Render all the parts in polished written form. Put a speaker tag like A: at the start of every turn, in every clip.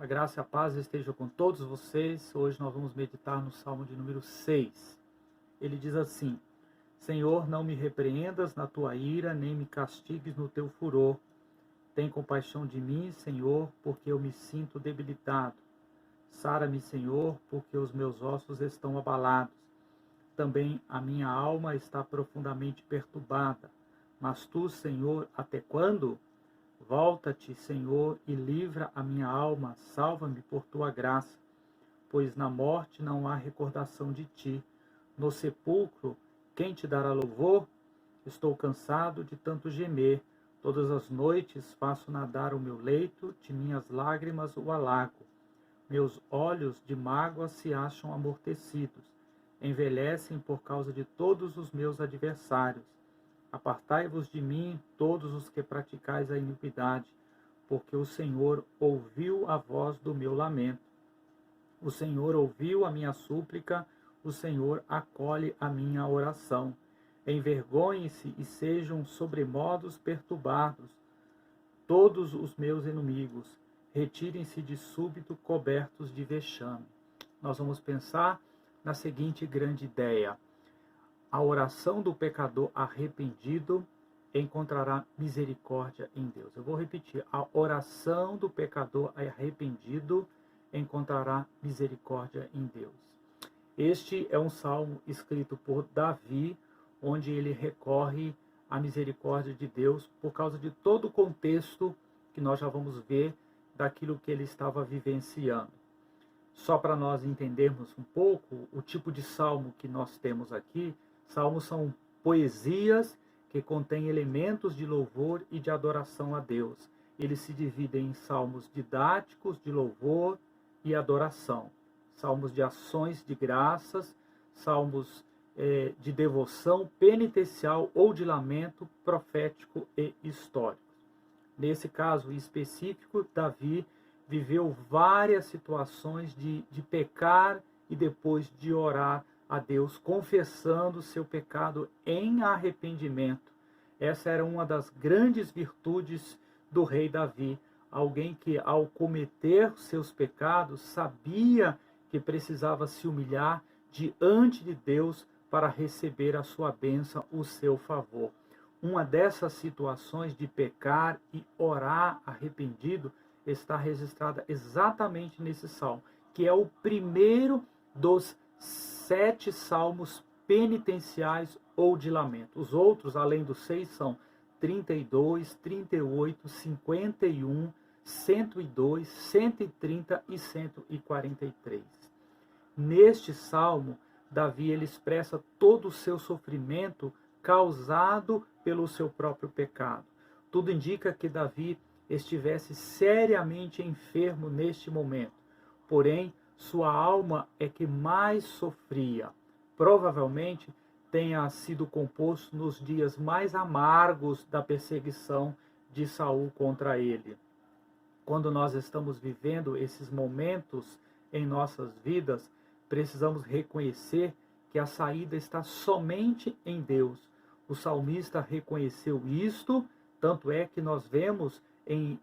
A: graça e a paz estejam com todos vocês. Hoje nós vamos meditar no Salmo de número 6. Ele diz assim: Senhor, não me repreendas na tua ira, nem me castigues no teu furor. Tem compaixão de mim, Senhor, porque eu me sinto debilitado. Sara-me, Senhor, porque os meus ossos estão abalados. Também a minha alma está profundamente perturbada. Mas tu, Senhor, até quando? Volta-te, Senhor, e livra a minha alma, salva-me por tua graça, pois na morte não há recordação de ti. No sepulcro, quem te dará louvor? Estou cansado de tanto gemer. Todas as noites faço nadar o meu leito, de minhas lágrimas o alago. Meus olhos de mágoa se acham amortecidos, envelhecem por causa de todos os meus adversários. Apartai-vos de mim, todos os que praticais a iniquidade, porque o Senhor ouviu a voz do meu lamento. O Senhor ouviu a minha súplica, o Senhor acolhe a minha oração. Envergonhem-se e sejam sobremodos perturbados todos os meus inimigos. Retirem-se de súbito cobertos de vexame. Nós vamos pensar na seguinte grande ideia: a oração do pecador arrependido encontrará misericórdia em Deus. Eu vou repetir: a oração do pecador arrependido encontrará misericórdia em Deus. Este é um salmo escrito por Davi, onde ele recorre à misericórdia de Deus por causa de todo o contexto que nós já vamos ver daquilo que ele estava vivenciando. Só para nós entendermos um pouco o tipo de salmo que nós temos aqui, salmos são poesias que contêm elementos de louvor e de adoração a Deus. Eles se dividem em salmos didáticos de louvor e adoração, salmos de ações de graças, salmos de devoção penitencial ou de lamento profético e histórico. Nesse caso específico, Davi viveu várias situações de pecar e depois de orar a Deus, confessando seu pecado em arrependimento. Essa era uma das grandes virtudes do rei Davi, alguém que, ao cometer seus pecados, sabia que precisava se humilhar diante de Deus para receber a sua bênção, o seu favor. Uma dessas situações de pecar e orar arrependido está registrada exatamente nesse salmo, que é o primeiro dos 7 salmos penitenciais ou de lamento. Os outros, além dos 6, são 32, 38, 51, 102, 130 e 143. Neste salmo, Davi ele expressa todo o seu sofrimento causado pelo seu próprio pecado. Tudo indica que Davi estivesse seriamente enfermo neste momento. Porém, sua alma é que mais sofria. Provavelmente tenha sido composto nos dias mais amargos da perseguição de Saul contra ele. Quando nós estamos vivendo esses momentos em nossas vidas, precisamos reconhecer que a saída está somente em Deus. O salmista reconheceu isto, tanto é que nós vemos em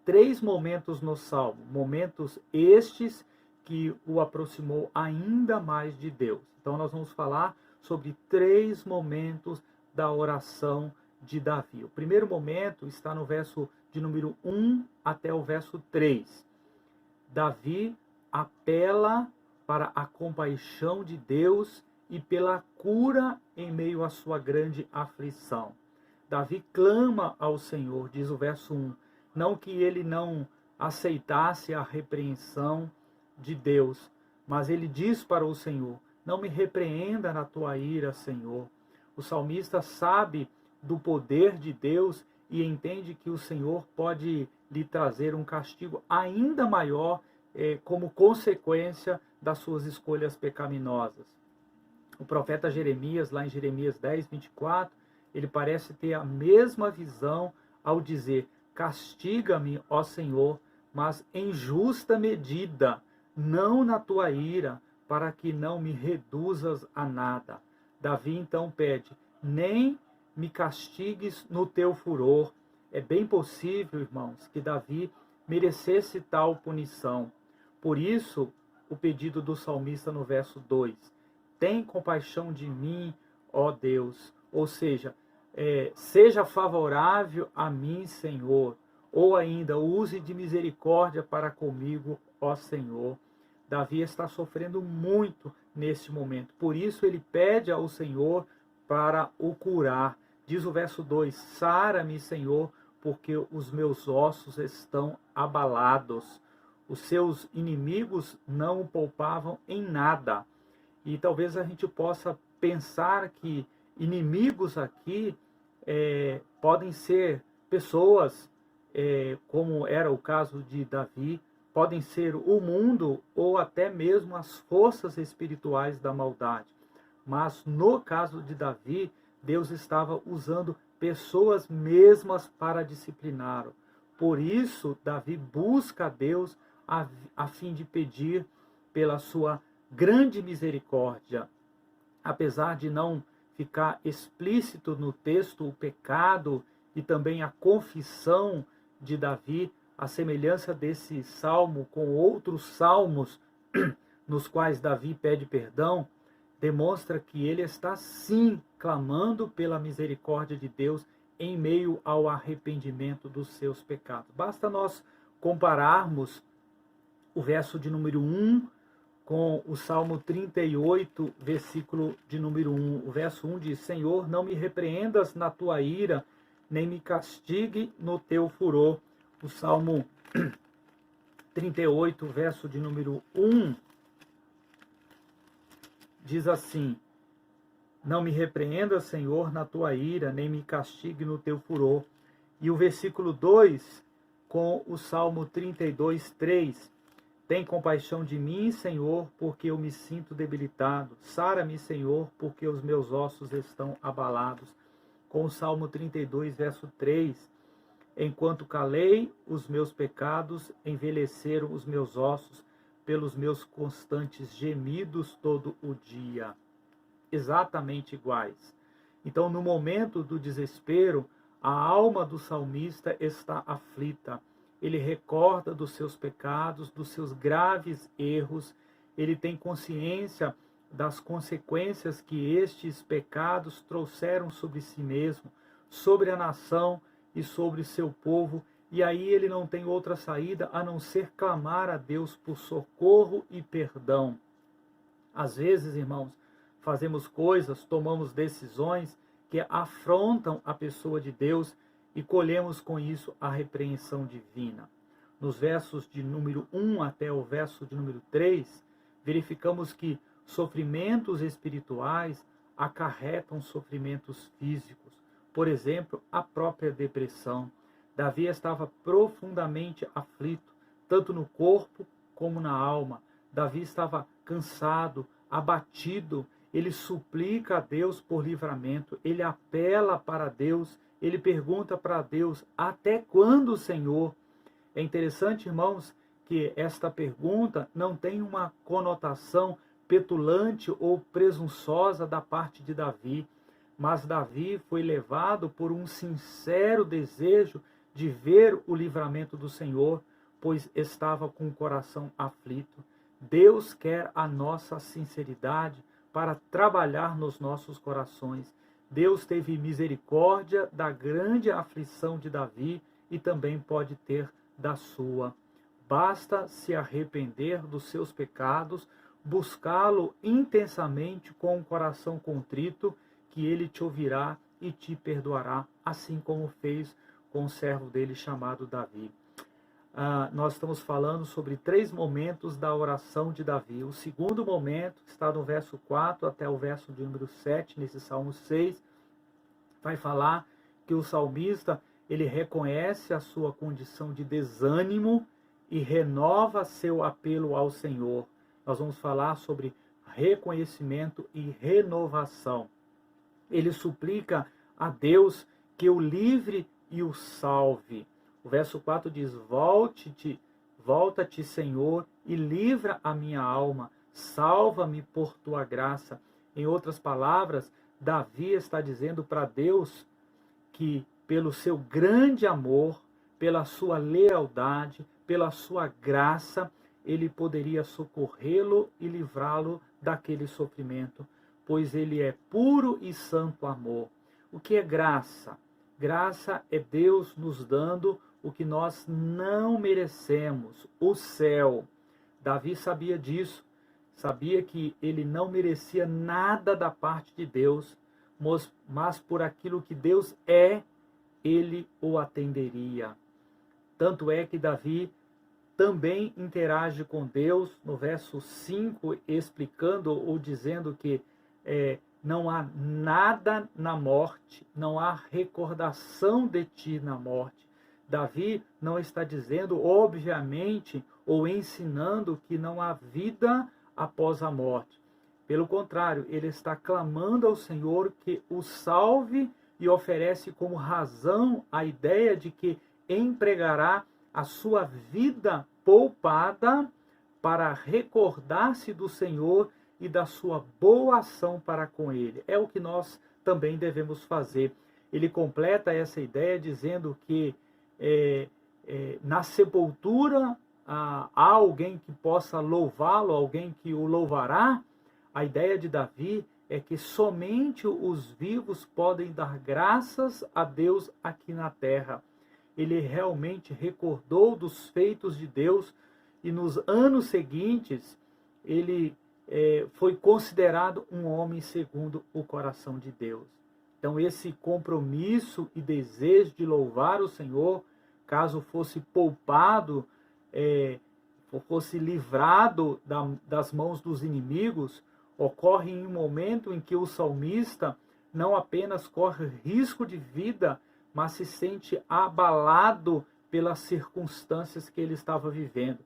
A: 3 momentos no salmo, momentos estes que o aproximou ainda mais de Deus. Então nós vamos falar sobre 3 momentos da oração de Davi. O primeiro momento está no verso de número 1 até o verso 3. Davi apela para a compaixão de Deus e pela cura em meio à sua grande aflição. Davi clama ao Senhor, diz o verso 1, não que ele não aceitasse a repreensão de Deus, mas ele diz para o Senhor: não me repreenda na tua ira, Senhor. O salmista sabe do poder de Deus e entende que o Senhor pode lhe trazer um castigo ainda maior como consequência das suas escolhas pecaminosas. O profeta Jeremias, lá em Jeremias 10, 24, ele parece ter a mesma visão ao dizer: castiga-me, ó Senhor, mas em justa medida, não na tua ira, para que não me reduzas a nada. Davi então pede: nem me castigues no teu furor. É bem possível, irmãos, que Davi merecesse tal punição. Por isso, o pedido do salmista no verso 2: tem compaixão de mim, ó Deus. Ou seja, seja favorável a mim, Senhor. Ou ainda, use de misericórdia para comigo, ó Senhor. Davi está sofrendo muito neste momento. Por isso ele pede ao Senhor para o curar. Diz o verso 2: sara-me, Senhor, porque os meus ossos estão abalados. Os seus inimigos não o poupavam em nada. E talvez a gente possa pensar que inimigos aqui podem ser pessoas, como era o caso de Davi, podem ser o mundo ou até mesmo as forças espirituais da maldade. Mas no caso de Davi, Deus estava usando pessoas mesmas para discipliná-lo. Por isso, Davi busca a Deus a fim de pedir pela sua grande misericórdia. Apesar de não ficar explícito no texto o pecado e também a confissão de Davi, a semelhança desse salmo com outros salmos nos quais Davi pede perdão, demonstra que ele está sim clamando pela misericórdia de Deus em meio ao arrependimento dos seus pecados. Basta nós compararmos o verso de número 1 com o Salmo 38, versículo de número 1. O verso 1 diz: Senhor, não me repreendas na tua ira, nem me castigue no teu furor. O Salmo 38, verso de número 1, diz assim: não me repreendas, Senhor, na tua ira, nem me castigue no teu furor. E o versículo 2, com o Salmo 32, 3, tem compaixão de mim, Senhor, porque eu me sinto debilitado. Sara-me, Senhor, porque os meus ossos estão abalados. Com o Salmo 32, verso 3, enquanto calei os meus pecados, envelheceram os meus ossos pelos meus constantes gemidos todo o dia. Exatamente iguais. Então, no momento do desespero, a alma do salmista está aflita. Ele recorda dos seus pecados, dos seus graves erros, ele tem consciência das consequências que estes pecados trouxeram sobre si mesmo, sobre a nação e sobre seu povo, e aí ele não tem outra saída a não ser clamar a Deus por socorro e perdão. Às vezes, irmãos, fazemos coisas, tomamos decisões que afrontam a pessoa de Deus e colhemos com isso a repreensão divina. Nos versos de número 1 até o verso de número 3, verificamos que sofrimentos espirituais acarretam sofrimentos físicos. Por exemplo, a própria depressão. Davi estava profundamente aflito, tanto no corpo como na alma. Davi estava cansado, abatido. Ele suplica a Deus por livramento, ele apela para Deus, ele pergunta para Deus: até quando, Senhor? É interessante, irmãos, que esta pergunta não tem uma conotação petulante ou presunçosa da parte de Davi, mas Davi foi levado por um sincero desejo de ver o livramento do Senhor, pois estava com o coração aflito. Deus quer a nossa sinceridade para trabalhar nos nossos corações. Deus teve misericórdia da grande aflição de Davi e também pode ter da sua. Basta se arrepender dos seus pecados, buscá-lo intensamente com um coração contrito, que ele te ouvirá e te perdoará, assim como fez com o servo dele chamado Davi. Nós estamos falando sobre 3 momentos da oração de Davi. O segundo momento está no verso 4 até o verso de número 7, nesse Salmo 6, vai falar que o salmista, ele reconhece a sua condição de desânimo e renova seu apelo ao Senhor. Nós vamos falar sobre reconhecimento e renovação. Ele suplica a Deus que o livre e o salve. O verso 4 diz: volta-te, Senhor, e livra a minha alma, salva-me por tua graça. Em outras palavras, Davi está dizendo para Deus que, pelo seu grande amor, pela sua lealdade, pela sua graça, ele poderia socorrê-lo e livrá-lo daquele sofrimento, pois ele é puro e santo amor. O que é graça? Graça é Deus nos dando o que nós não merecemos, o céu. Davi sabia disso, sabia que ele não merecia nada da parte de Deus, mas por aquilo que Deus é, ele o atenderia. Tanto é que Davi também interage com Deus no verso 5, explicando ou dizendo que não há nada na morte, não há recordação de ti na morte. Davi não está dizendo, obviamente, ou ensinando que não há vida após a morte. Pelo contrário, ele está clamando ao Senhor que o salve e oferece como razão a ideia de que empregará a sua vida poupada para recordar-se do Senhor e da sua boa ação para com ele. É o que nós também devemos fazer. Ele completa essa ideia dizendo que na sepultura há alguém que possa louvá-lo, alguém que o louvará. A ideia de Davi é que somente os vivos podem dar graças a Deus aqui na terra. Ele realmente recordou dos feitos de Deus e nos anos seguintes ele foi considerado um homem segundo o coração de Deus. Então esse compromisso e desejo de louvar o Senhor, caso fosse poupado, fosse livrado das mãos dos inimigos, ocorre em um momento em que o salmista não apenas corre risco de vida, mas se sente abalado pelas circunstâncias que ele estava vivendo.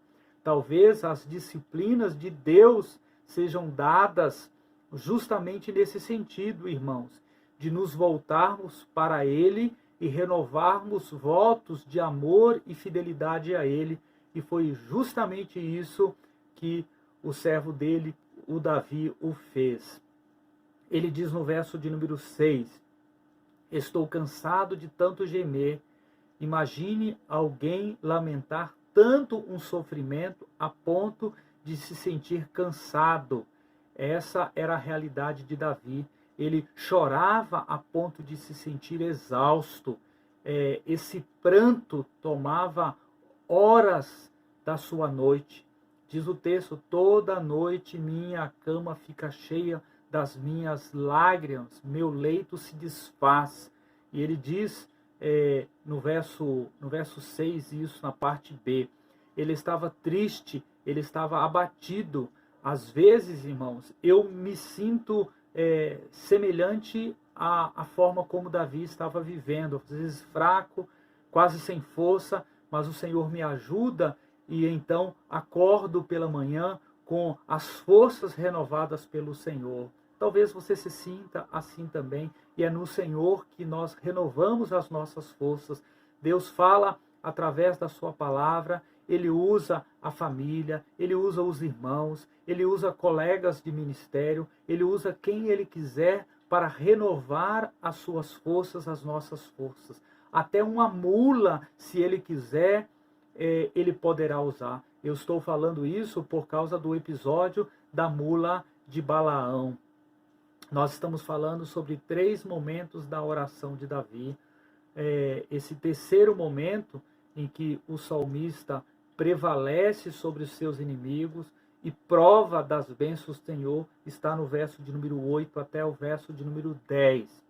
A: Talvez as disciplinas de Deus sejam dadas justamente nesse sentido, irmãos, de nos voltarmos para Ele e renovarmos votos de amor e fidelidade a Ele. E foi justamente isso que o servo dele, o Davi, o fez. Ele diz no verso de número 6, estou cansado de tanto gemer. Imagine alguém lamentar tanto um sofrimento a ponto de se sentir cansado. Essa era a realidade de Davi. Ele chorava a ponto de se sentir exausto. Esse pranto tomava horas da sua noite. Diz o texto, toda noite minha cama fica cheia das minhas lágrimas, meu leito se desfaz. E ele diz no verso 6, isso na parte B, ele estava triste, ele estava abatido. Às vezes, irmãos, eu me sinto semelhante à forma como Davi estava vivendo, às vezes fraco, quase sem força, mas o Senhor me ajuda e então acordo pela manhã com as forças renovadas pelo Senhor. Talvez você se sinta assim também, e é no Senhor que nós renovamos as nossas forças. Deus fala através da sua palavra, Ele usa a família, Ele usa os irmãos, Ele usa colegas de ministério, Ele usa quem Ele quiser para renovar as suas forças, as nossas forças. Até uma mula, se Ele quiser, Ele poderá usar. Eu estou falando isso por causa do episódio da mula de Balaão. Nós estamos falando sobre 3 momentos da oração de Davi. Esse terceiro momento em que o salmista prevalece sobre os seus inimigos e prova das bênçãos do Senhor está no verso de número 8 até o verso de número 10.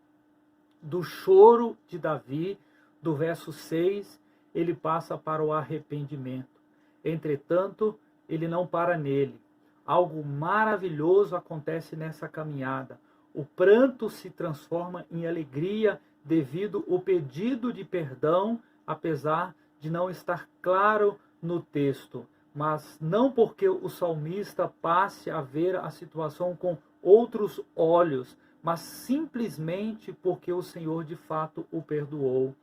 A: Do choro de Davi, do verso 6, ele passa para o arrependimento. Entretanto, ele não para nele. Algo maravilhoso acontece nessa caminhada. O pranto se transforma em alegria devido ao pedido de perdão, apesar de não estar claro no texto. Mas não porque o salmista passe a ver a situação com outros olhos, mas simplesmente porque o Senhor de fato o perdoou.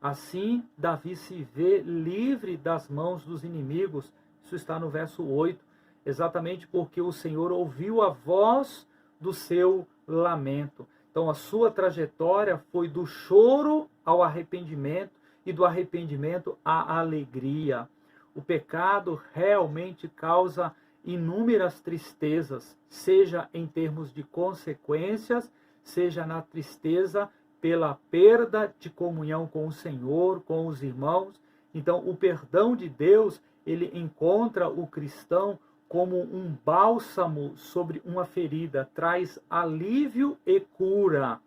A: Assim, Davi se vê livre das mãos dos inimigos. Isso está no verso 8, exatamente porque o Senhor ouviu a voz do seu lamento. Então, a sua trajetória foi do choro ao arrependimento e do arrependimento à alegria. O pecado realmente causa inúmeras tristezas, seja em termos de consequências, seja na tristeza pela perda de comunhão com o Senhor, com os irmãos. Então, o perdão de Deus, ele encontra o cristão como um bálsamo sobre uma ferida, traz alívio e cura.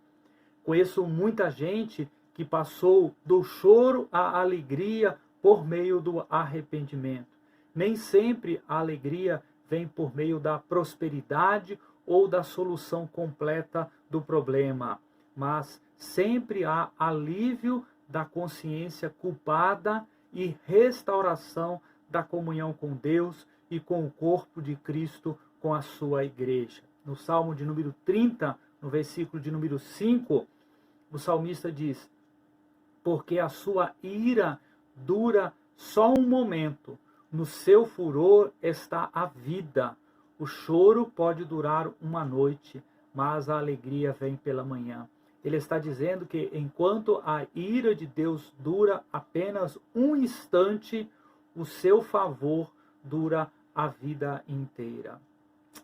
A: Conheço muita gente que passou do choro à alegria por meio do arrependimento. Nem sempre a alegria vem por meio da prosperidade ou da solução completa do problema, mas sempre há alívio da consciência culpada e restauração da comunhão com Deus e com o corpo de Cristo, com a sua igreja. No Salmo de número 30, no versículo de número 5, o salmista diz: porque a sua ira dura só um momento, no seu furor está a vida. O choro pode durar uma noite, mas a alegria vem pela manhã. Ele está dizendo que enquanto a ira de Deus dura apenas um instante, o seu favor dura a vida inteira.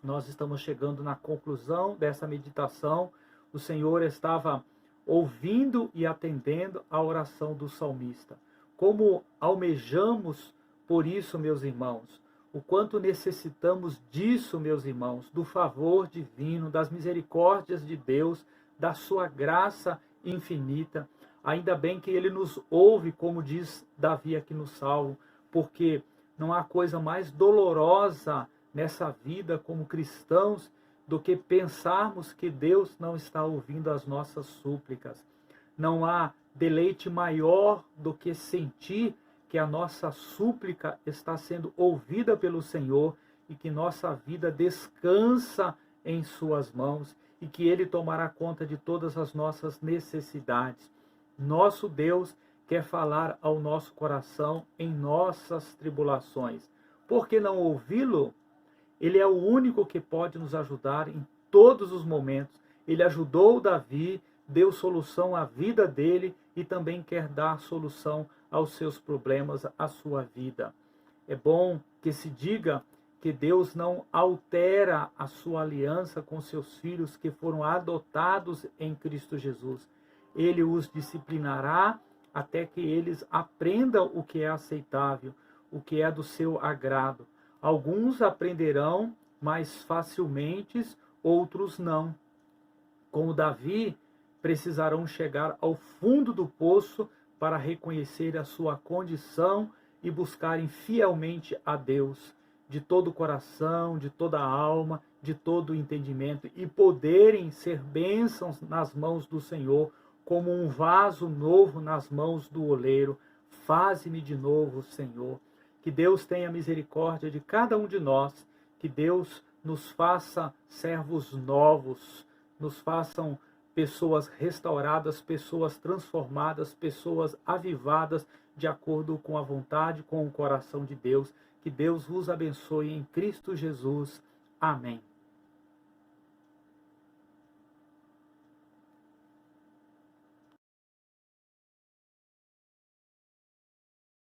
A: Nós estamos chegando na conclusão dessa meditação. O Senhor estava ouvindo e atendendo a oração do salmista. Como almejamos por isso, meus irmãos, o quanto necessitamos disso, meus irmãos, do favor divino, das misericórdias de Deus, da sua graça infinita. Ainda bem que ele nos ouve, como diz Davi aqui no Salmo, porque não há coisa mais dolorosa nessa vida como cristãos do que pensarmos que Deus não está ouvindo as nossas súplicas. Não há deleite maior do que sentir que a nossa súplica está sendo ouvida pelo Senhor e que nossa vida descansa em suas mãos e que Ele tomará conta de todas as nossas necessidades. Nosso Deus quer falar ao nosso coração em nossas tribulações. Por que não ouvi-lo? Ele é o único que pode nos ajudar em todos os momentos. Ele ajudou Davi, deu solução à vida dele e também quer dar solução aos seus problemas, à sua vida. É bom que se diga que Deus não altera a sua aliança com seus filhos que foram adotados em Cristo Jesus. Ele os disciplinará até que eles aprendam o que é aceitável, o que é do seu agrado. Alguns aprenderão mais facilmente, outros não. Como Davi, precisarão chegar ao fundo do poço para reconhecer a sua condição e buscarem fielmente a Deus, de todo o coração, de toda a alma, de todo o entendimento, e poderem ser bênçãos nas mãos do Senhor, como um vaso novo nas mãos do oleiro. Faze-me de novo, Senhor. Que Deus tenha misericórdia de cada um de nós, que Deus nos faça servos novos, nos façam pessoas restauradas, pessoas transformadas, pessoas avivadas de acordo com a vontade, com o coração de Deus. Que Deus vos abençoe em Cristo Jesus. Amém.